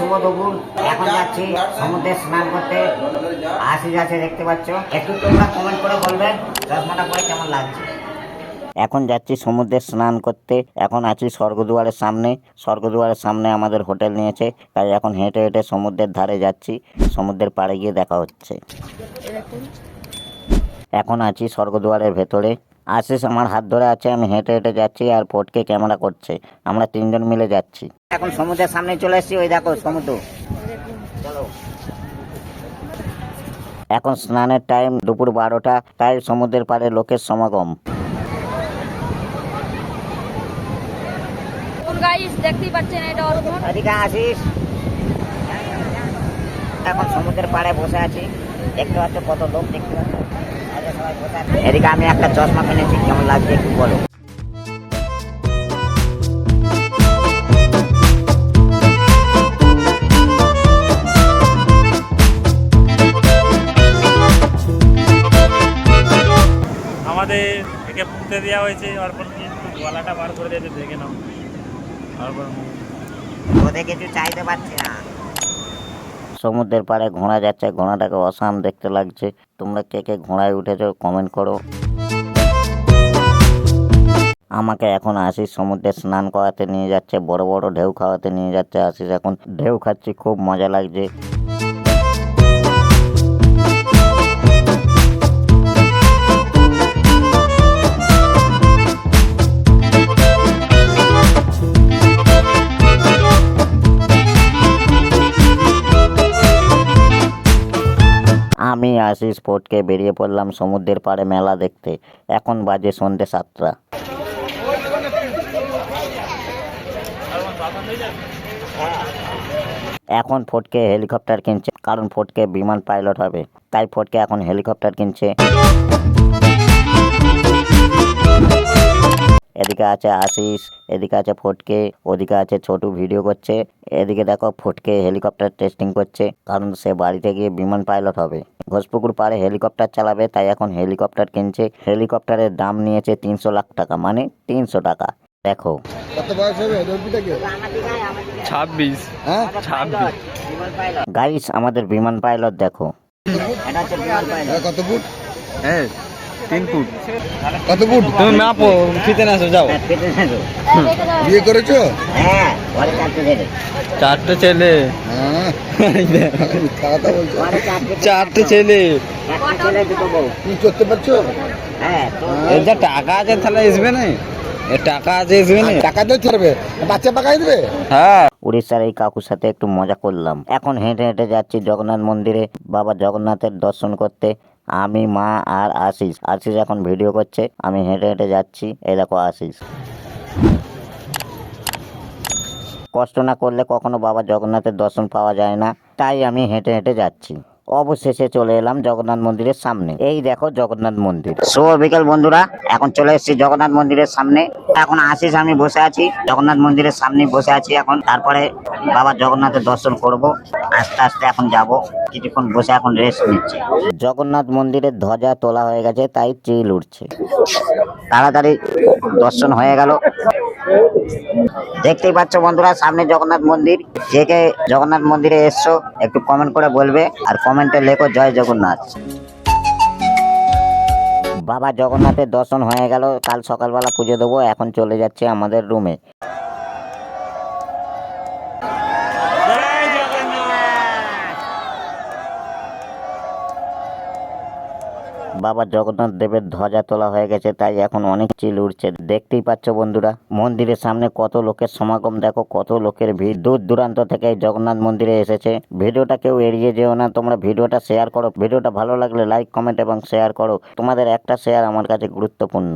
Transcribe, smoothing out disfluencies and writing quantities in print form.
শুভ দুপুর। এখন যাচ্ছি সমুদ্রে স্নান করতে। আশিস আছে দেখতে পাচ্ছ, একটু তোমরা কমেন্ট করে বলবে চশমাটা পরে কেমন লাগছে। এখন যাচ্ছি সমুদ্রে স্নান করতে। এখন আছি স্বর্গদুয়ারের সামনে। স্বর্গদুয়ারের সামনে আমাদের হোটেল নিয়েছে, তাই এখন হেঁটে হেঁটে সমুদ্রের ধারে যাচ্ছি। সমুদ্রের পাড়ে গিয়ে দেখা হচ্ছে। এখন আছি স্বর্গদুয়ারের ভেতরে। আশিস আমার হাত ধরে আছে, আমি হেঁটে হেঁটে যাচ্ছি আর ফটকে ক্যামেরা করছে। আমরা তিনজন মিলে যাচ্ছি। এখন সমুদ্রের সামনে চলে এসেছি, ওই দেখো সমুদ্র। চলো। এখন স্নানের টাইম দুপুর 12টা, তাই সমুদ্রের পাড়ে লোকের সমাগম। গাইস দেখতেই পাচ্ছেন এটা অর্পণ। এদিকে আসিস। এখন সমুদ্রের পাড়ে বসে আছি, দেখতে পাচ্ছ কত লোক, দেখতে পাচ্ছ সবাই বসে আছে। এদিকে আমি একটা চশমা কিনেছি, কেমন লাগছে একটু বলো। আমাদের একে পুঁতে দেওয়া হয়েছে, অর্পণ কিন্তু গলাটা বার করে দিয়েছে, দেখে নাও। অর্পণ ওদের কিছু চাইতে পারছি না। সমুদ্রের পাড়ে ঘোড়া যাচ্ছে, ঘোড়াটাকে অসাম দেখতে লাগছে। তোমরা কে কে ঘোড়ায় উঠেছো কমেন্ট করো। আমাকে এখন আশিস সমুদ্রে স্নান করাতে নিয়ে যাচ্ছে, বড় বড় ঢেউ খাওয়াতে নিয়ে যাচ্ছে। আশিস এখন ঢেউ খাচ্ছি, খুব মজা লাগছে। আমি আশিস ফটকে বেরিয়ে পড়লাম সমুদ্রের পাড়ে মেলা দেখতে। এখন বাজে সন্ধ্যে 7টা। এখন ফটকে হেলিকপ্টার কিনছে, কারণ ফটকে বিমান পাইলট হবে, তাই ফটকে এখন হেলিকপ্টার কিনছে। এদিকে আছে আশিস, এদিকে আছে ফটকে, ওদিকে আছে ছোটু ভিডিও করছে। এদিকে দেখো ফটকে হেলিকপ্টার টেস্টিং করছে, কারণ সে বাড়িতে গিয়ে বিমান পাইলট হবে। ঘোষপুকুর পাড়ে হেলিকপ্টার চালাবে, তাই এখন হেলিকপ্টার কিনছে। হেলিকপ্টারের দাম নিয়েছে 300 লাখ টাকা, মানে 300 টাকা। দেখো কত বয়স হবে রবিটাকে? 26। হ্যাঁ 26। গাইস আমাদের বিমান পাইলট দেখো। এটা হচ্ছে বিমান পাইলট। কত ফুট? হ্যাঁ 3 ফুট। কত ফুট? তুমি মাপো, ফিতে না আসো, যাও। বিয়ে করেছো? হ্যাঁ, ঘরে 4টে ছেলে। 4টে ছেলে। হ্যাঁ কথা বলছো। ঘরে 4টে ছেলে। 4টে ছেলে, 2টো বউ। তুমি চড়তে পারছো? হ্যাঁ, তো এর যা টাকা আছে তাহলে আসবে না, এর টাকা আছে আসবে না। টাকা দিয়ে ছাড়বে, বাচ্চা পাকাই দেবে। হ্যাঁ উড়িষ্যার এই কাকুর সাথে একটু মজা করলাম। এখন হেঁটে হেঁটে যাচ্ছি জগন্নাথ মন্দিরে বাবা জগন্নাথের দর্শন করতে। আমি, মা আর আশিস। আশিস এখন ভিডিও করছে, আমি হেঁটে হেঁটে যাচ্ছি। এই দেখো আশিস। কষ্ট না করলে কখনো বাবা জগন্নাথের দর্শন পাওয়া যায় না, তাই আমি হেঁটে হেঁটে যাচ্ছি। অবশেষে চলে এলাম জগন্নাথ মন্দিরের সামনে। এই দেখো জগন্নাথ মন্দির। শুভ বিকেল বন্ধুরা, এখন চলে এসেছি জগন্নাথ মন্দিরের সামনে। এখন আশিস আমি বসে আছি জগন্নাথ মন্দিরের সামনে বসে আছি। এখন তারপরে বাবা জগন্নাথের দর্শন করব। আস্তে আস্তে এখন যাব, কিছুক্ষণ বসে এখন রেস্ট নিচ্ছি। জগন্নাথ মন্দিরের ধ্বজা তোলা হয়ে গেছে, তাই চিল উঠছে। তাড়াতাড়ি দর্শন হয়ে গেল। দেখতেই পাচ্ছ বন্ধুরা সামনে জগন্নাথ মন্দির। যে কে জগন্নাথ মন্দিরে এসছো একটু কমেন্ট করে বলবে, আর কমেন্টে লেখো জয় জগন্নাথ। বাবা জগন্নাথের দর্শন হয়ে গেল, কাল সকালবেলা পুজো দেবো। এখন চলে যাচ্ছে আমাদের রুমে। বাবা জগন্নাথ দেবের ধ্বজা তোলা হয়ে গেছে, তাই এখন অনেক চিল উঠছে। দেখতেই পাচ্ছ বন্ধুরা মন্দিরের সামনে কত লোকের সমাগম, দেখো কত লোকের ভিড়। দূর দূরান্ত থেকে জগন্নাথ মন্দিরে এসেছে। ভিডিওটা কেউ এড়িয়ে যেও না, তোমরা ভিডিওটা শেয়ার করো। ভিডিওটা ভালো লাগলে লাইক, কমেন্ট এবং শেয়ার করো। তোমাদের একটা শেয়ার আমার কাছে গুরুত্বপূর্ণ।